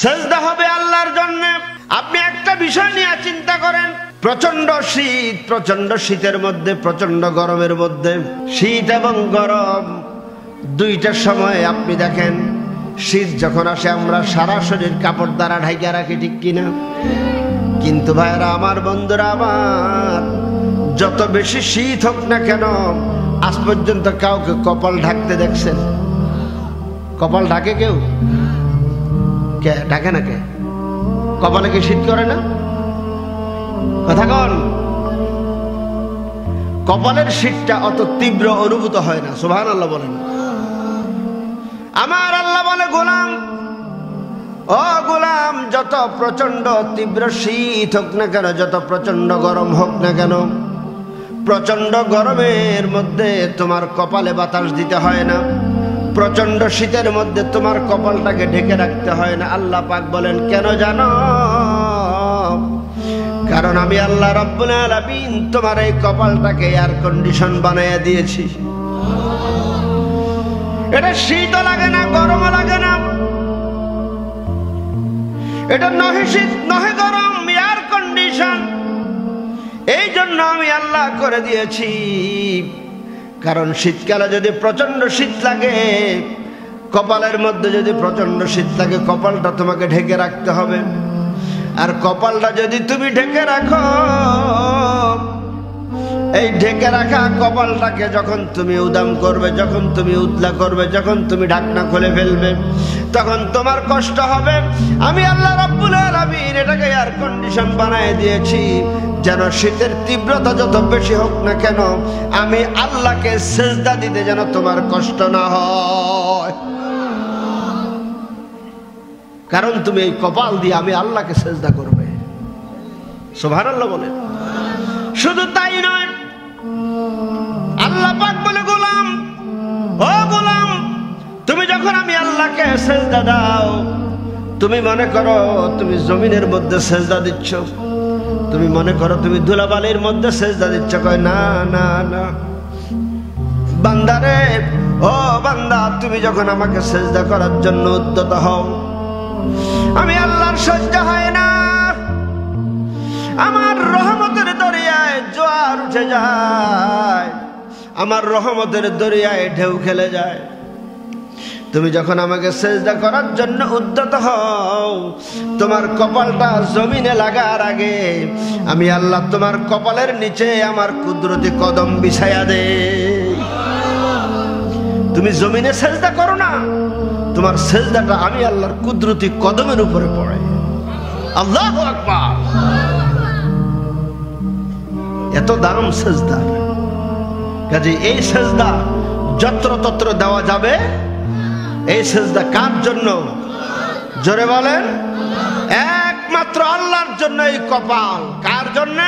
সেজদা হবে আল্লাহর জন্য। আপনি একটা বিষয় নিয়ে চিন্তা করেন, প্রচন্ড শীতের মধ্যে, প্রচন্ড গরমের মধ্যে, শীত এবং গরম দুইটার সময় আপনি দেখেন, শীত যখন আসে আমরা সারা শরীর কাপড় দ্বারা ঢাইকা রাখি, ঠিক কিনা? কিন্তু ভাইরা আমার, বন্ধুরা আমার, যত বেশি শীত হোক না কেন, আজ পর্যন্ত কাউকে কপাল ঢাকতে দেখছেন? কপাল ঢাকে কেউ? কে ঢাকে না? কে কপালে কি শীত করে না? কথা কন। কপালের শীতটা অত তীব্র অনুভূত হয় না। সুবহানাল্লাহ বলেন। আমার আল্লাহ বলে, গোলাম, ও গোলাম, যত প্রচন্ড তীব্র শীত হোক না কেন, যত প্রচন্ড গরম হোক না কেন, প্রচন্ড গরমের মধ্যে তোমার কপালে বাতাস দিতে হয় না, প্রচন্ড শীতের মধ্যে তোমার কপালটাকে ঢেকে রাখতে হয় না। আল্লাহ পাক বলেন, কেন জানো? কারণ আমি আল্লাহ রাব্বুল আলামিন তোমার এই কপালটাকে এয়ার কন্ডিশন বানাইয়া দিয়েছি। এটা শীতও লাগে না, গরমও লাগে না, এটা নহে শীত নহে গরম, এয়ার কন্ডিশন। এই জন্য আমি আল্লাহ করে দিয়েছি। কারণ শীতকালে যদি প্রচন্ড শীত লাগে, কপালের মধ্যে যদি প্রচন্ড শীত লাগে, কপালটা তোমাকে ঢেকে রাখতে হবে। আর কপালটা যদি তুমি ঢেকে রাখো, এই ঢেকে রাখা কপালটাকে যখন তুমি উদাম করবে, যখন তুমি উতলা করবে, যখন তুমি ঢাকনা খুলে ফেলবে, তখন তোমার কষ্ট হবে। আমি আল্লাহ রাব্বুল আলামিন এটাকে এয়ার কন্ডিশন বানায় দিয়েছি, যেন শীতের তীব্রতা যত বেশি হোক না কেন, আমি আল্লাহকে সেজদা দিতে যেন তোমার কষ্ট না হয়। কারণ তুমি এই কপাল দিয়ে আমি আল্লাহকে সেজদা করবে। সুবহানাল্লাহ বলে। শুধু তাই নয়, আল্লাহ পাক বলে, গোলাম, ও গোলাম, তুমি যখন আমি আল্লাহকে সেজদা দাও, তুমি মনে করো তুমি জমিনের মধ্যে সেজদা দিচ্ছ, তুমি মনে করো তুমি ধুলাবালির মধ্যে সেজদা দিচ্ছ। কয় না না না, বান্দারে, ও বান্দা, তুমি যখন আমাকে সেজদা করার জন্য উদ্যত হও, আমি আল্লাহর সহ্য হয় না, আমার রহমতের দরিয়ায় জোয়ার উঠে যায়, আমার রহমতের দরিয়ায় ঢেউ খেলে যায়। তুমি যখন আমাকে সেজদা করার জন্য উদ্যত হও, তোমার কপালটা জমিনে লাগার আগে আমি আল্লাহ তোমার কপালের নিচে আমার কুদরতি কদম বিছায়া দে। তুমি জমিনে সেজদা করো না, তোমার সেজদাটা আমি আল্লাহর কুদরতি কদমের উপরে পড়ে। আল্লাহু আকবার। এত দাম সেজদা। কাজে এই সেজদা যত্রতত্র দেওয়া যাবে। এই সেজদা কার জন্য? জোরে বলেন। একমাত্র আল্লাহর জন্য এই কপাল। কার জন্য?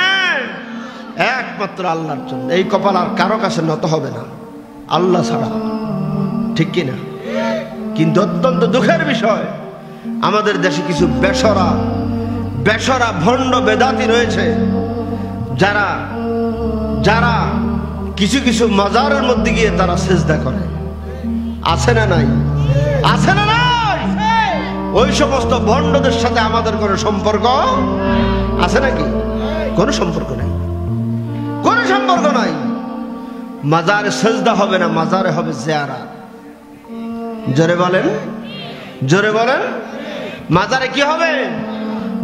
একমাত্র আল্লাহর জন্য। এই কপাল আর কারো কাছে নত হবে না, আল্লাহ ছাড়া, ঠিক কিনা? কিন্তু অত্যন্ত দুঃখের বিষয়, আমাদের দেশে কিছু বেসরা ভণ্ড বেদাতি রয়েছে, যারা যারা কিছু কিছু মাজারের মধ্যে গিয়ে তারা সেজদা করে। আছে না নাই? আছে না নাই? ওই সমস্ত ভণ্ডদের সাথে আমাদের কোনো সম্পর্ক আছে নাকি? কোনো সম্পর্ক নাই, কোনো সম্পর্ক নাই। মাজারে সেজদা হবে না, মাজারে হবে জিয়ারত। জোরে বলেন, জোরে বলেন। মাজারে কি হবে?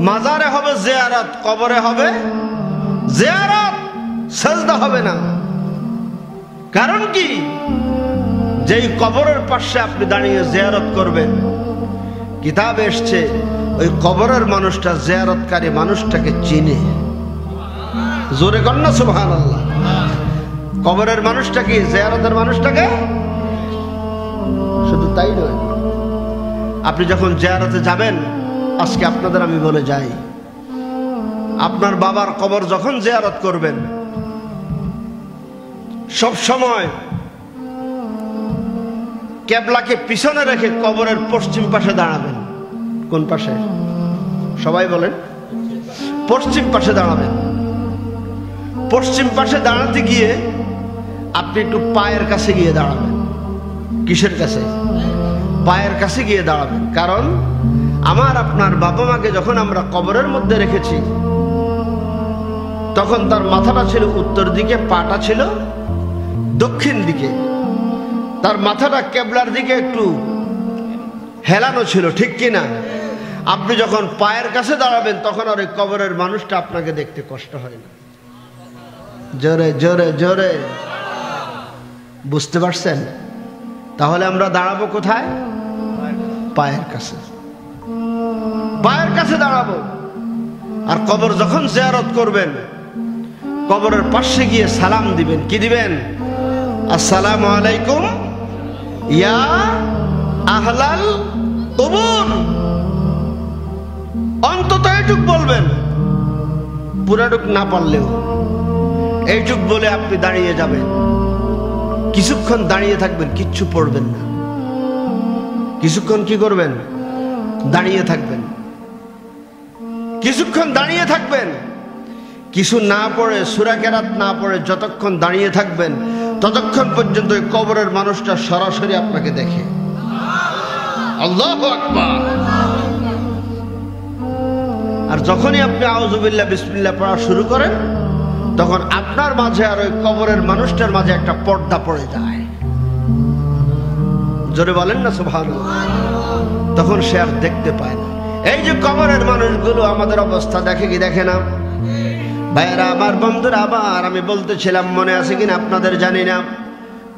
মাজারে হবে জিয়ারত, কবরে হবে জিয়ারত, সেজদা হবে না। কারণ কি? যেই কবরের পাশে আপনি দাঁড়িয়ে জিয়ারত করবেন, কিতাবে এসছে ওই কবরের মানুষটা জিয়ারতকারী মানুষটাকে চিনে। জোরে কন্যা সুবহানাল্লাহ। কবরের মানুষটা কি জিয়ারতের মানুষটাকে? শুধু তাই নয়, আপনি যখন জিয়ারতে যাবেন, আজকে আপনাদের আমি বলে যাই, আপনার বাবার কবর যখন জিয়ারত করবেন, সব সময় কেবলাকে পিছনে রেখে কবরের পশ্চিম পাশে দাঁড়াবেন। কোন পাশে? সবাই বলেন। পশ্চিম পাশে দাঁড়াবেন। পশ্চিম পাশে দাঁড়াতে গিয়ে আপনি একটু পায়ের কাছে গিয়ে দাঁড়াবেন। কিসের কাছে? পায়ের কাছে গিয়ে দাঁড়াবেন। কারণ আমার আপনার বাবা মাকে যখন আমরা কবরের মধ্যে রেখেছি তখন তার মাথাটা ছিল উত্তর দিকে, পাটা ছিল দক্ষিণ দিকে, তার মাথাটা কেবলার দিকে একটু হেলানো ছিল, ঠিক কিনা? আপনি যখন পায়ের কাছে দাঁড়াবেন তখন আর ওই কবরের মানুষটা আপনাকে দেখতে কষ্ট হয় না। জোরে জোরে জোরে বুঝতে পারছেন? তাহলে আমরা দাঁড়াবো কোথায়? পায়ের কাছে, পায়ের কাছে দাঁড়াবো। আর কবর যখন জিয়ারত করবেন কবরের পাশে গিয়ে সালাম দিবেন। কি দিবেন? আসসালামু আলাইকুম ইয়া আহলাল কবর। অন্তত এইটুক বলবেন, পুরাটুক না পারলেও এইটুক বলে আপনি দাঁড়িয়ে যাবেন। কিছুক্ষণ দাঁড়িয়ে থাকবেন, কিচ্ছু পড়বেন না। কিছুক্ষণ কি করবেন? দাঁড়িয়ে থাকবেন। কিছুক্ষণ দাঁড়িয়ে থাকবেন, কিছু না পড়ে, সূরা কেরাত না পড়ে যতক্ষণ দাঁড়িয়ে থাকবেন ততক্ষণ পর্যন্ত ওই কবরের মানুষটা সরাসরি আপনাকে দেখে। আল্লাহু আকবার। আর যখনই আপনি আউযুবিল্লাহ বিসমিল্লাহ পড়া শুরু করেন তখন আপনার মাঝে আর ওই কবরের মানুষটার মাঝে একটা পর্দা পড়ে যায়। জোরে বলেন না সুবহানাল্লাহ। তখন সে আর দেখতে পায় না। এই যে কবরের মানুষগুলো আমাদের অবস্থা দেখে কি দেখে না? ভাইয়েরা আমার, বন্ধুরা আবার, আমি বলতেছিলাম মনে আছে কিনা আপনাদের জানি না,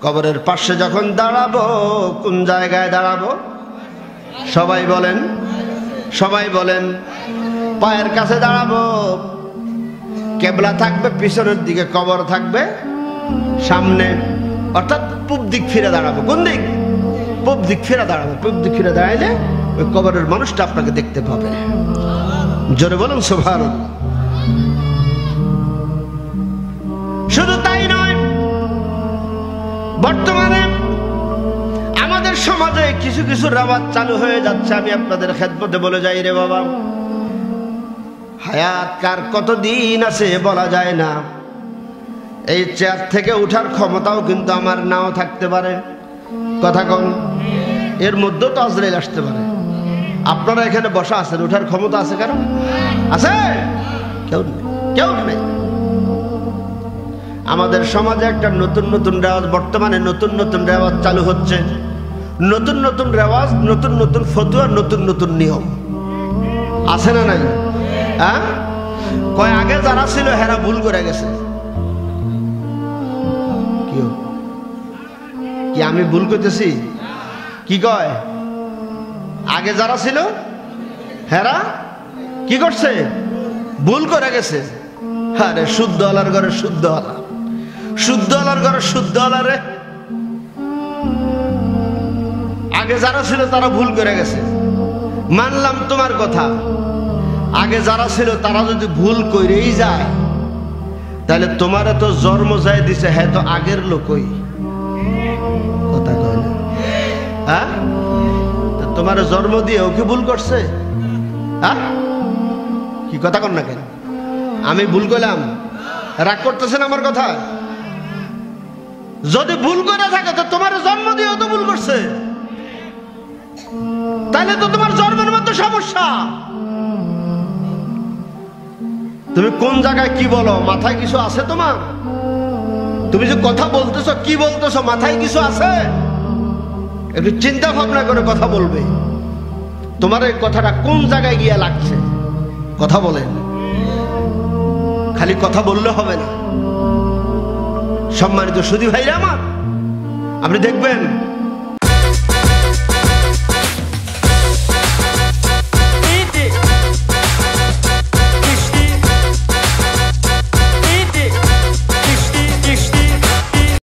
কবরের পাশে যখন দাঁড়াবো কোন জায়গায় দাঁড়াবো? সবাই বলেন, সবাই বলেন। পায়ের কাছে দাঁড়াবো। কেবলা থাকবে পিছনের দিকে, কবর থাকবে সামনে, অর্থাৎ পূব দিক ফিরে দাঁড়াবো। কোন দিক? পূব দিক ফিরে দাঁড়াবো। পূব দিক ফিরে দাঁড়াইলে ওই কবরের মানুষটা আপনাকে দেখতে পাবে। জোরে বলুন সুবহানাল্লাহ। শুধু তাই নয়, বর্তমানে আমাদের সমাজে কিছু কিছু রেওয়াজ চালু হয়ে যাচ্ছে। আমি আপনাদের খেদমতে বলে যাই রে বাবা, হায়াত কার কতদিন আছে বলা যায় না। এই চেয়ার থেকে উঠার ক্ষমতাও কিন্তু আমার নাও থাকতে পারে। কথা কন, এর মধ্যেও তো আজরাইল আসতে পারে। আপনারা এখানে বসা আছেন, উঠার ক্ষমতা আছে কারণ? আছে? কেউ নেই, কেউ নেই। আমাদের সমাজে একটা নতুন নতুন রেওয়াজ, বর্তমানে নতুন নতুন রেওয়াজ চালু হচ্ছে। নতুন নতুন রেওয়াজ, নতুন নতুন ফতোয়া, নতুন নতুন নিয়ম আছে না নাই? হ্যাঁ, কয় আগে যারা ছিল হেরা ভুল করে গেছে। কি আমি ভুল করতেছি? কি কয়? আগে যারা ছিল হেরা কি করছে? ভুল করে গেছে। আরে শুদ্ধ আলার ঘরে শুদ্ধ আলা, শুদ্ধ আলার ঘরে শুদ্ধ আলারে। আগে যারা ছিল তারা ভুল করে গেছে, মানলাম তোমার কথা। আগে যারা ছিল তারা যদি ভুল করেই যায় তাহলে তোমার তো জন্ম যায় দিছে, হ্যাঁ তো আগের লোকই। কথা কয় না? হ্যাঁ, তোমার জন্ম দিয়ে ওকে ভুল করছে? হ্যাঁ, কি কথা কন না কেন? আমি ভুল করলাম, রাগ করতেছেন আমার কথা? যদি ভুল করে থাকে তো তোমার জন্ম দিয়েও তো ভুল করছে, তাহলে তো তোমার জন্মের মধ্যে সমস্যা। তুমি কোন জায়গায় কি বলো? মাথায় কিছু আছে তোমার? তুমি যে কথা বলতেছো, কি বলতেছো, মাথায় কিছু আছে? একটু চিন্তা ভাবনা করে কথা বলবে। তোমার এই কথাটা কোন জায়গায় গিয়ে লাগছে? কথা বলেন। খালি কথা বললে হবে না। সম্মানিত সুধী ভাইরা আমার, আপনি দেখবেন